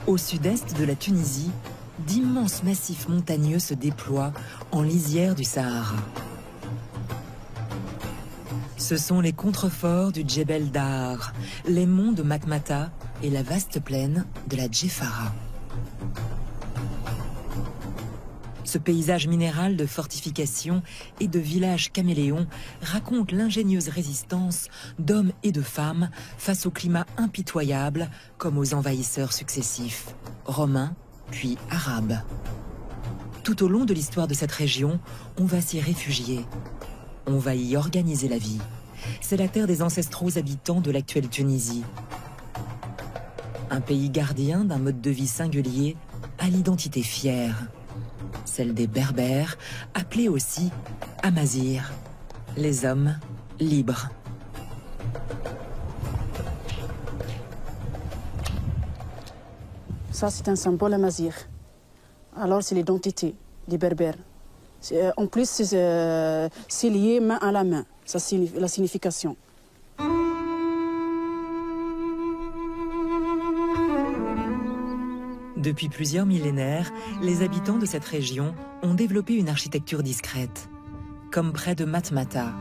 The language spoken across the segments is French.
Au sud-est de la Tunisie, d'immenses massifs montagneux se déploient en lisière du Sahara. Ce sont les contreforts du Djebel Dahar, les monts de Matmata et la vaste plaine de la Djeffara. Ce paysage minéral de fortifications et de villages caméléons raconte l'ingénieuse résistance d'hommes et de femmes face au climat impitoyable comme aux envahisseurs successifs, romains puis arabes. Tout au long de l'histoire de cette région, on va s'y réfugier. On va y organiser la vie. C'est la terre des ancestraux habitants de l'actuelle Tunisie. Un pays gardien d'un mode de vie singulier à l'identité fière. Celle des Berbères, appelés aussi Amazirs, les hommes libres. Ça, c'est un symbole Amazir. Alors, c'est l'identité des Berbères. En plus, c'est lié main à la main. Ça, c'est la signification. Depuis plusieurs millénaires, les habitants de cette région ont développé une architecture discrète, comme près de Matmata.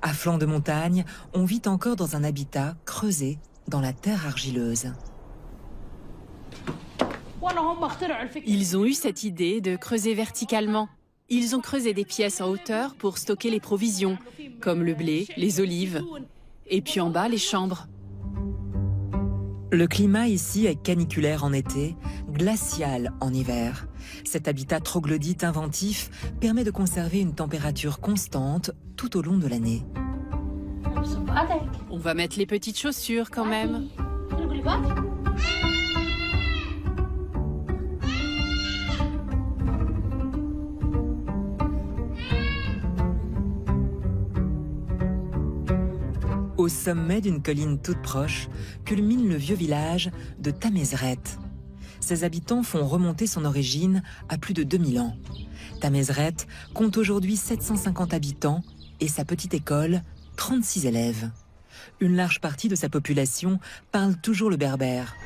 À flanc de montagne, on vit encore dans un habitat creusé dans la terre argileuse. Ils ont eu cette idée de creuser verticalement. Ils ont creusé des pièces en hauteur pour stocker les provisions, comme le blé, les olives, et puis en bas, les chambres. Le climat ici est caniculaire en été, glacial en hiver. Cet habitat troglodyte inventif permet de conserver une température constante tout au long de l'année. On va mettre les petites chaussures quand même. Au sommet d'une colline toute proche, culmine le vieux village de Tamezret. Ses habitants font remonter son origine à plus de 2000 ans. Tamezret compte aujourd'hui 750 habitants et sa petite école, 36 élèves. Une large partie de sa population parle toujours le berbère.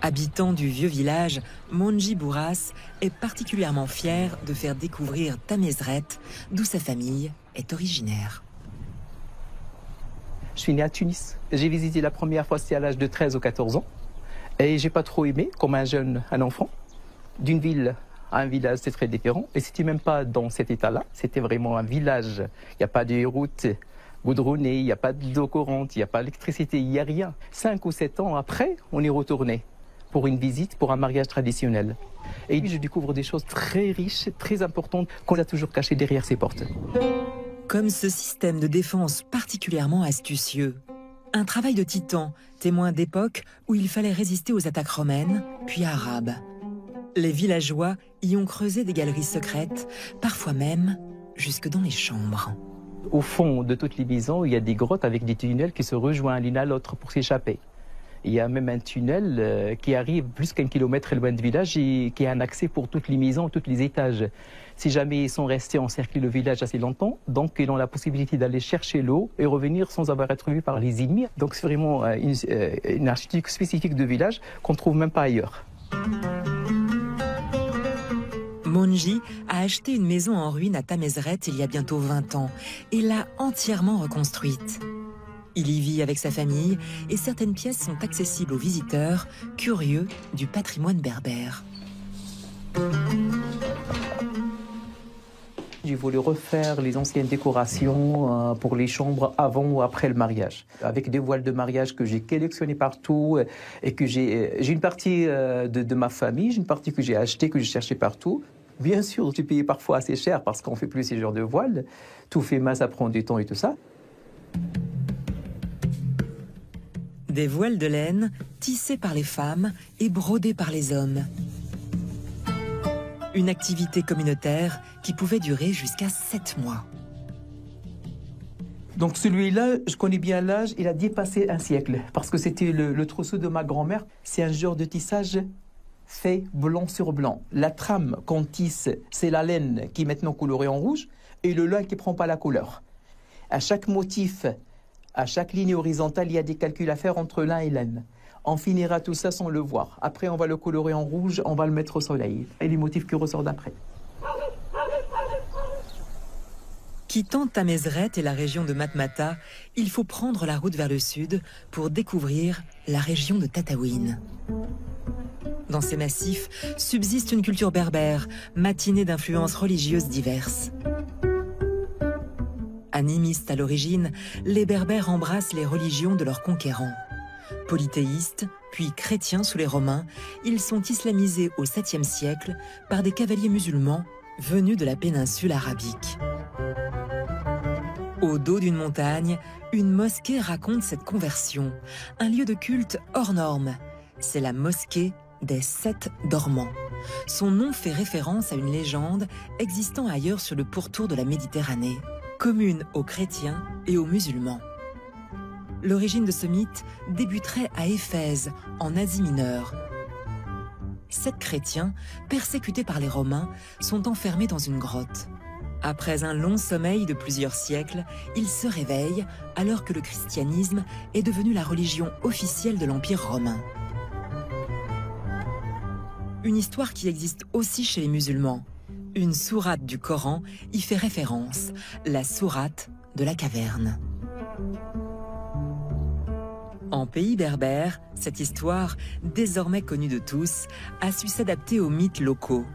Habitant du vieux village, Monji Bourras est particulièrement fier de faire découvrir Tamezret, d'où sa famille est originaire. Je suis né à Tunis. J'ai visité la première fois, c'était à l'âge de 13 ou 14 ans. Et j'ai pas trop aimé, comme un enfant. D'une ville à un village, c'est très différent. Et c'était même pas dans cet état-là. C'était vraiment un village. Il n'y a pas de route goudronnée, il n'y a pas d'eau courante, il n'y a pas d'électricité, il n'y a rien. 5 ou 7 ans après, on est retourné pour une visite, pour un mariage traditionnel. Et je découvre des choses très riches, très importantes, qu'on a toujours cachées derrière ces portes. Comme ce système de défense particulièrement astucieux. Un travail de titan, témoin d'époque où il fallait résister aux attaques romaines, puis arabes. Les villageois y ont creusé des galeries secrètes, parfois même jusque dans les chambres. Au fond de toutes les maisons, il y a des grottes avec des tunnels qui se rejoignent l'une à l'autre pour s'échapper. Il y a même un tunnel qui arrive plus qu'1 kilomètre loin du village et qui a un accès pour toutes les maisons, tous les étages. Si jamais ils sont restés encercler le village assez longtemps, donc ils ont la possibilité d'aller chercher l'eau et revenir sans avoir été vus par les ennemis. Donc c'est vraiment une architecture spécifique de village qu'on ne trouve même pas ailleurs. Monji a acheté une maison en ruine à Tamezret il y a bientôt 20 ans et l'a entièrement reconstruite. Il y vit avec sa famille et certaines pièces sont accessibles aux visiteurs curieux du patrimoine berbère. J'ai voulu refaire les anciennes décorations pour les chambres avant ou après le mariage. Avec des voiles de mariage que j'ai collectionnées partout et que j'ai une partie de ma famille, j'ai une partie que j'ai achetée, que j'ai cherchée partout. Bien sûr, j'ai payé parfois assez cher parce qu'on ne fait plus ces genres de voiles. Tout fait main, ça prend du temps et tout ça. Des voiles de laine tissées par les femmes et brodées par les hommes. Une activité communautaire qui pouvait durer jusqu'à 7 mois. Donc celui-là, je connais bien l'âge, il a dépassé un siècle. Parce que c'était le trousseau de ma grand-mère. C'est un genre de tissage fait blanc sur blanc. La trame qu'on tisse, c'est la laine qui est maintenant colorée en rouge. et le lin qui ne prend pas la couleur. À chaque motif, à chaque ligne horizontale, il y a des calculs à faire entre l'un et laine. On finira tout ça sans le voir. Après, on va le colorer en rouge, on va le mettre au soleil. Et les motifs qui ressortent d'après. Quittant Tamezret et la région de Matmata, il faut prendre la route vers le sud pour découvrir la région de Tataouine. Dans ces massifs subsiste une culture berbère, matinée d'influences religieuses diverses. Animistes à l'origine, les Berbères embrassent les religions de leurs conquérants. Polythéistes, puis chrétiens sous les Romains, ils sont islamisés au 7e siècle par des cavaliers musulmans venus de la péninsule arabique. Au dos d'une montagne, une mosquée raconte cette conversion, un lieu de culte hors norme. C'est la mosquée des 7 dormants. Son nom fait référence à une légende existant ailleurs sur le pourtour de la Méditerranée, commune aux chrétiens et aux musulmans. L'origine de ce mythe débuterait à Éphèse, en Asie mineure. 7 chrétiens, persécutés par les Romains, sont enfermés dans une grotte. Après un long sommeil de plusieurs siècles, ils se réveillent alors que le christianisme est devenu la religion officielle de l'Empire romain. Une histoire qui existe aussi chez les musulmans. Une sourate du Coran y fait référence, la sourate de la caverne. En pays berbère, cette histoire, désormais connue de tous, a su s'adapter aux mythes locaux.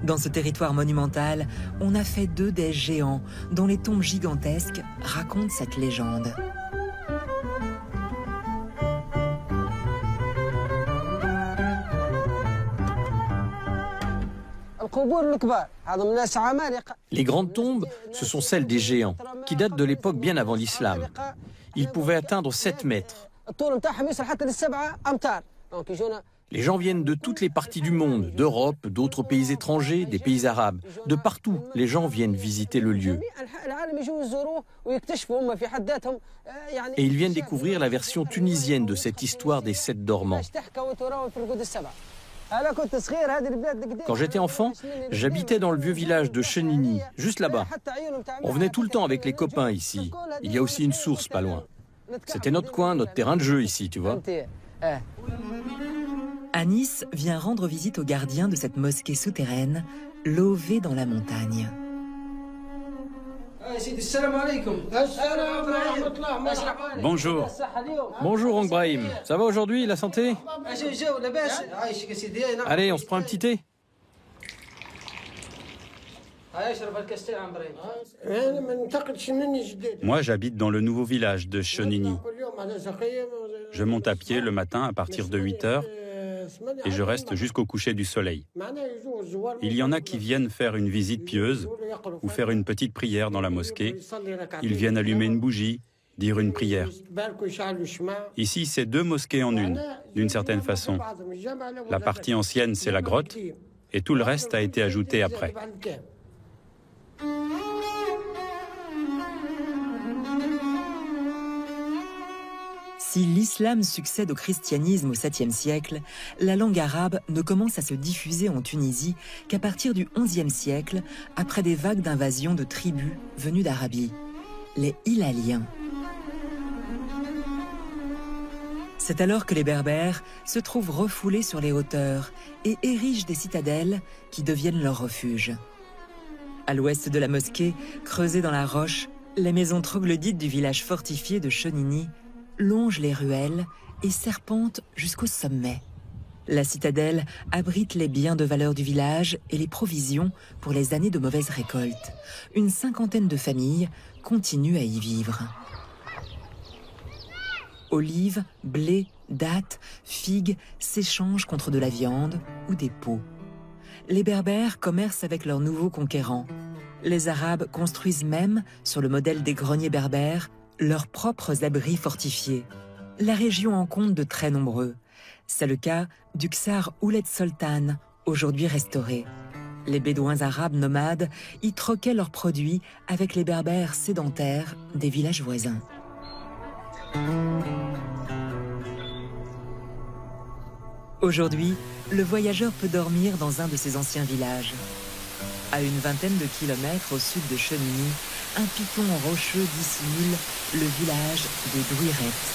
Dans ce territoire monumental, on a fait d'eux des géants dont les tombes gigantesques racontent cette légende. Les grandes tombes, ce sont celles des géants, qui datent de l'époque bien avant l'islam. Ils pouvaient atteindre 7 mètres. Les gens viennent de toutes les parties du monde, d'Europe, d'autres pays étrangers, des pays arabes. De partout, les gens viennent visiter le lieu. Et ils viennent découvrir la version tunisienne de cette histoire des 7 dormants. Quand j'étais enfant, j'habitais dans le vieux village de Chenini, juste là-bas. On venait tout le temps avec les copains ici. Il y a aussi une source pas loin. C'était notre coin, notre terrain de jeu ici, tu vois. Anis vient rendre visite au gardien de cette mosquée souterraine, levée dans la montagne. Bonjour. Bonjour, Onk Brahim. Ça va aujourd'hui, la santé? Allez, on se prend un petit thé. Moi, j'habite dans le nouveau village de Chenini. Je monte à pied le matin à partir de 8 heures et je reste jusqu'au coucher du soleil. Il y en a qui viennent faire une visite pieuse ou faire une petite prière dans la mosquée. Ils viennent allumer une bougie, dire une prière. Ici, c'est 2 mosquées en une, d'une certaine façon. La partie ancienne, c'est la grotte, et tout le reste a été ajouté après. Si l'islam succède au christianisme au 7e siècle, la langue arabe ne commence à se diffuser en Tunisie qu'à partir du 11e siècle, après des vagues d'invasion de tribus venues d'Arabie, les Hilaliens. C'est alors que les Berbères se trouvent refoulés sur les hauteurs et érigent des citadelles qui deviennent leur refuge. À l'ouest de la mosquée, creusée dans la roche, les maisons troglodytes du village fortifié de Chenini longent les ruelles et serpentent jusqu'au sommet. La citadelle abrite les biens de valeur du village et les provisions pour les années de mauvaise récolte. Une 50aine de familles continuent à y vivre. Olives, blé, dattes, figues s'échangent contre de la viande ou des peaux. Les Berbères commercent avec leurs nouveaux conquérants. Les Arabes construisent même, sur le modèle des greniers berbères, leurs propres abris fortifiés. La région en compte de très nombreux. C'est le cas du Ksar Ouled Soltan, aujourd'hui restauré. Les Bédouins arabes nomades y troquaient leurs produits avec les Berbères sédentaires des villages voisins. Aujourd'hui, le voyageur peut dormir dans un de ces anciens villages. À une vingtaine de kilomètres au sud de Chenigny, un piton rocheux dissimule le village des Douirettes.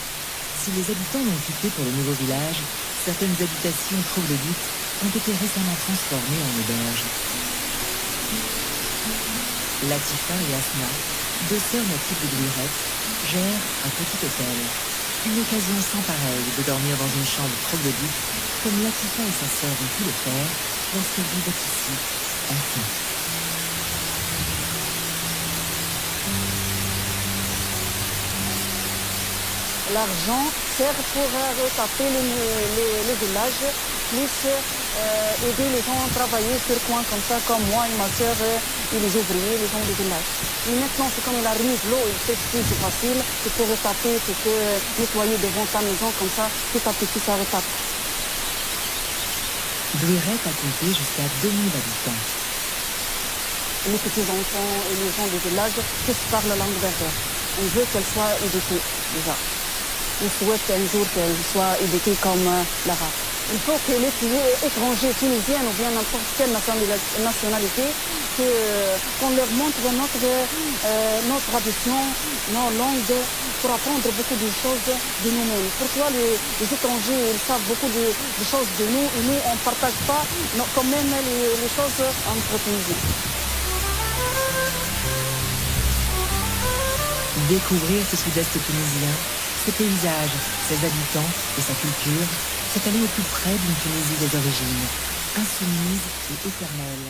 Si les habitants l'ont quitté pour le nouveau village, certaines habitations troglodytes ont été récemment transformées en auberges. Latifa et Asma, deux sœurs natives de Douirettes, gèrent un petit hôtel. Une occasion sans pareille de dormir dans une chambre troglodyte, comme Latifa et sa sœur ont pu le faire lorsqu'elles vivaient ici, enfants. L'argent sert pour retaper les villages, plus aider les gens à travailler sur coin comme ça, comme moi et ma sœur et les ouvriers, les gens du village. Et maintenant, c'est comme il arrive l'eau, il fait plus c'est facile, tu peux retaper, tu peux nettoyer devant ta maison comme ça, petit à petit ça retape. Douirettes a compté jusqu'à 2000 habitants. Les petits-enfants et les gens du village, tous parlent la langue berbère. On veut qu'elle soit éduquée déjà. On souhaite un jour qu'elle soit éduquée comme l'arabe. Il faut que les étrangers tunisiens ou bien n'importe quelle nationalité, qu'on leur montre notre tradition, nos langues, pour apprendre beaucoup de choses de nous-mêmes. Pourquoi les étrangers ils savent beaucoup de choses de nous et nous on ne partage pas quand même les choses entre Tunisiens. Découvrir ce sud-est tunisien, ses paysages, ses habitants et sa culture, c'est aller au plus près d'une Tunisie des origines, insoumise et éternelle.